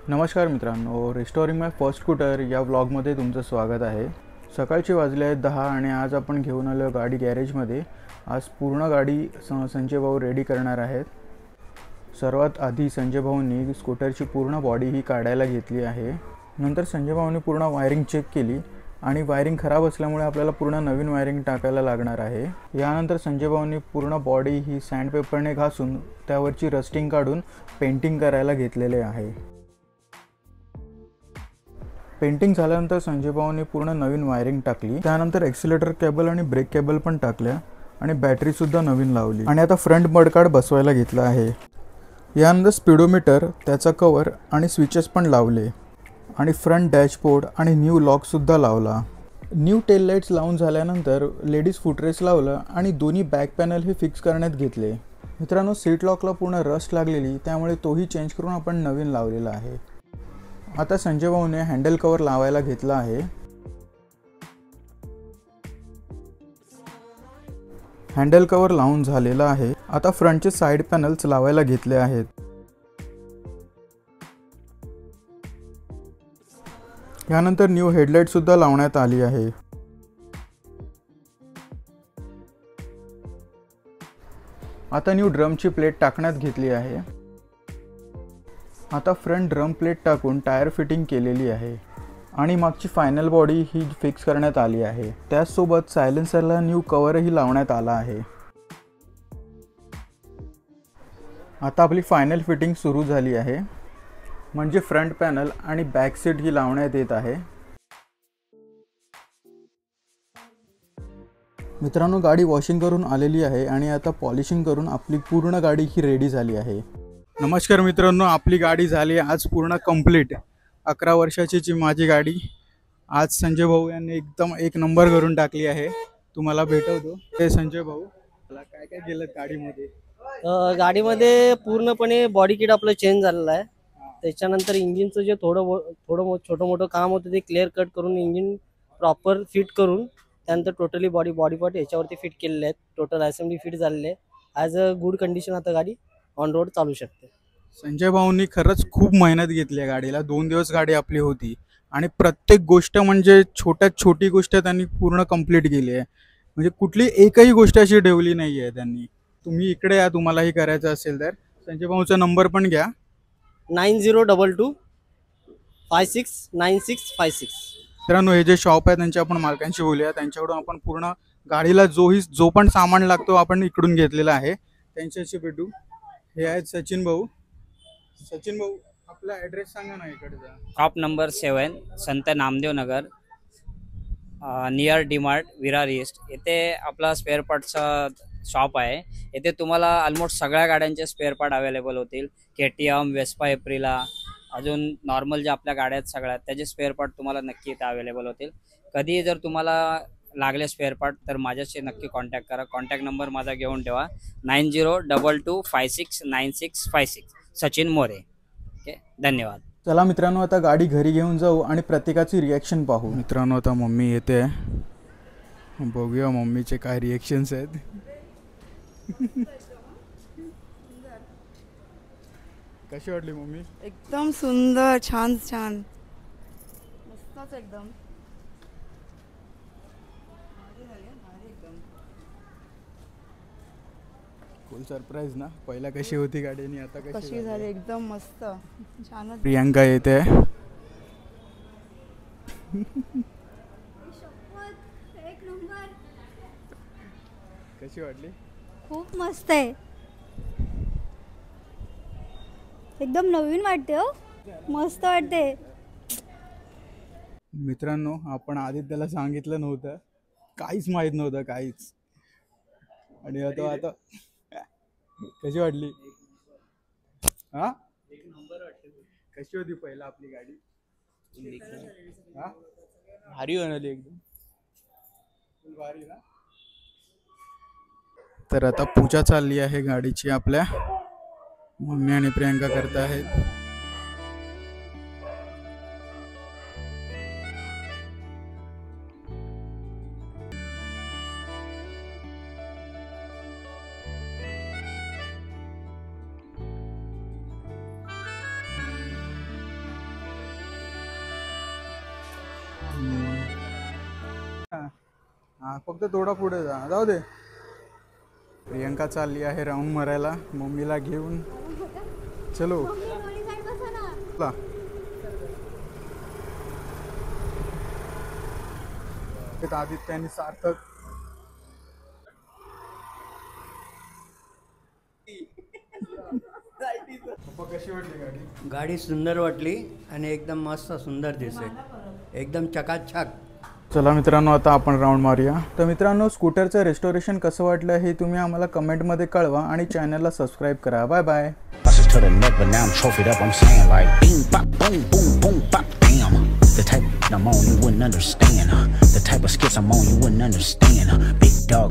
नमस्कार मित्रांनो, रिस्टोरिंग माय first scooter या व्लॉगमध्ये तुमचं स्वागत आहे। सकाळचे वाजले आहेत 10 आणि आज आपण घेऊन आलो गाडी गॅरेजमध्ये। आज पूर्ण गाडी संजय भाऊ रेडी करणार आहेत। सर्वात आधी संजय भाऊंनी स्कूटरची पूर्ण बॉडी ही काढायला घेतली आहे। नंतर संजय भाऊंनी पूर्ण वायरिंग चेक केली आणि वायरिंग खराब असल्यामुळे आपल्याला पूर्ण नवीन वायरिंग टाकायला लागणार आहे। यानंतर संजय भाऊंनी पूर्ण बॉडी ही सँडपेपरने घासून त्यावरची रस्टिंग काढून पेंटिंग करायला घेतलेले आहे। पेंटिंग झाल्यानंतर संजय भाऊंनी पूर्ण नवीन वायरिंग टाकली। त्यानंतर एक्सिलेटर केबल आणि ब्रेक केबल पण टाकल्या आणि बॅटरी सुद्धा नवीन लावली आणि आता फ्रंट मडगार्ड बसवायला घेतला आहे। यानंतर स्पीडोमीटर, त्याचा कव्हर आणि स्विचेस पण लावले आणि फ्रंट डॅशबोर्ड आणि न्यू लॉक सुद्धा लावला। न्यू टेल लाईट्स लावून झाल्यानंतर लेडीज फुटरेस्ट लावलं आणि दोन्ही बॅक पॅनल हे फिक्स करण्यात घेतले। मित्रांनो, सीट लॉकला पूर्ण रस्ट लागलेली, त्यामुळे तोही चेंज करून आपण नवीन लावलेला आहे। आता संजय भाऊने हँडल कवर लावायला घेतला आहे। हँडल कवर लावून झालेला आहे। आता फ्रंटचे साइड पॅनल्स लावायला घेतले आहेत। यानंतर न्यू हेडलाइट सुद्धा लावण्यात आली आहे। आता न्यू ड्रमची प्लेट टाकण्यात घेतली आहे। आता फ्रंट ड्रम प्लेट टाकून टायर फिटिंग केलेली आहे आणि मागची फायनल बॉडी ही फिक्स करण्यात आली आहे। त्याचसोबत सायलेन्सरला न्यू कव्हरही लावण्यात आला आहे। आता आपली फायनल फिटिंग सुरू झाली आहे, म्हणजे फ्रंट पॅनल आणि बॅक सीट ही लावण्यात येत आहे। मित्रांनो, गाडी वॉशिंग करून आलेली आहे आणि आता पॉलिशिंग करून आपली पूर्ण गाडी ही रेडी झाली आहे। नमस्कार मित्रांनो, आपली गाडी झाली आज पूर्ण कंप्लीट। 11 वर्षाची माझी गाडी आज संजय भाऊ यांनी एकदम एक नंबर करून टाकली आहे। तुम्हाला भेटवतो हे संजय भाऊ, मला काय काय केलं गाडीमध्ये? गाडीमध्ये पूर्णपणे बॉडी किट आपलं चेंज झालेलं आहे। त्याच्यानंतर इंजिनचं जे थोडं छोटं मोठं काम होतं ते क्लिअर कट करून इंजिन प्रॉपर फिट करून त्यानंतर टोटली बॉडी पार्ट याच्यावरती फिट केलेले आहेत। टोटल असेंबली फिट झालेले आहे। ॲज अ गुड कंडिशन आता गाडी ऑन रोड चालू शकते। संजय भाऊंनी खरंच खूप मेहनत घेतली आहे गाडीला। 2 दिवस गाडी आपली होती आणि प्रत्येक गोष्ट म्हणजे छोट्यात छोटी गोष्ट त्यांनी पूर्ण कंप्लीट केली आहे। म्हणजे कुठली एकही गोष्ट अशी ठेवली नाही आहे त्यांनी। तुम्ही इकडे या, तुम्हालाही करायचं असेल तर संजय भाऊचा नंबर पण घ्या, 9022 569656। मित्रांनो, हे जे शॉप आहे त्यांच्या आपण मालकांशी बोलूया। त्यांच्याकडून आपण पूर्ण गाडीला जो पण सामान लागतो आपण इकडून घेतलेला आहे। त्यांच्याशी भेटू। हे आहेत सचिन भाऊ। सचिन भाऊ, आपला ॲड्रेस सांगा ना इकडचा। शॉप नंबर 7, संत नामदेव नगर, नियर डीमार्ट, विरार ईस्ट। येथे आपला स्पेअर पार्टचा शॉप आहे। येथे तुम्हाला ऑलमोस्ट सगळ्या गाड्यांचे स्पेअर पार्ट अवेलेबल होतील। KTM, वेस्पा, एप्रिला, अजून नॉर्मल ज्या आपल्या गाड्या आहेत सगळ्या त्याचे स्पेअर पार्ट तुम्हाला नक्की इथे अवेलेबल होतील। कधी जर तुम्हाला लागले स्पेअर पार्ट तर माझ्याशी नक्की कॉन्टॅक्ट करा। कॉन्टॅक्ट नंबर माझा घेऊन ठेवा, 9022569656। सचिन मोरे। ओके, धन्यवाद। चला मित्रांनो, आता गाडी घरी घेऊन जाऊ आणि प्रत्येकाची रिॲक्शन पाहू। मित्रांनो, आता मम्मी येते, बघूया मम्मीचे काय रिॲक्शन्स आहेत। कशी वाटली मम्मी? एकदम सुंदर, छान छान, मस्तच एकदम। फुल सरप्राईज ना? पहिला कशी होती गाडी आणि आता कशी झाली? एकदम मस्त, छानच। प्रियांका येते। कशी वाटली? खूप मस्त आहे, एकदम नवीन वाटते हो, मस्त वाटते। मित्रांनो, आपण आदित्यला सांगितलं नव्हतं, काहीच माहित नव्हतं, काहीच। आणि आता कशी वाटली? हा, एक नंबर वाटते। कशी होती पहिला आपली गाडी? भारी बनवली, एकदम भारी ना। तर आता पूजा चालली आहे गाडीची आपल्या। मम्मी आणि प्रियांका करत आहेत। हा फक्त थोडा पुढे जा, जाऊ दे. प्रियंका चालली आहे राऊंड मारायला मम्मीला घेऊन. चलो चला. आदित्य आणि सार्थक. कशी वाटली गाडी? गाडी सुंदर वाटली आणि एकदम मस्त सुंदर दिसते, एकदम चकाचक. चला मित्रांनो, आता आपण राऊंड मारूया. तर मित्रांनो, स्कूटरचं रेस्टोरेशन कसं वाटलं हे तुम्ही आम्हाला कमेंटमध्ये कळवा आणि चॅनलला सबस्क्राईब करा. Bye bye. To the neck, but now I'm trophied up. I'm saying like, bing, bop, boom, boom, boom, bop, damn. The type I'm on, you wouldn't understand. The type of skits I'm on, you wouldn't understand. Big dog.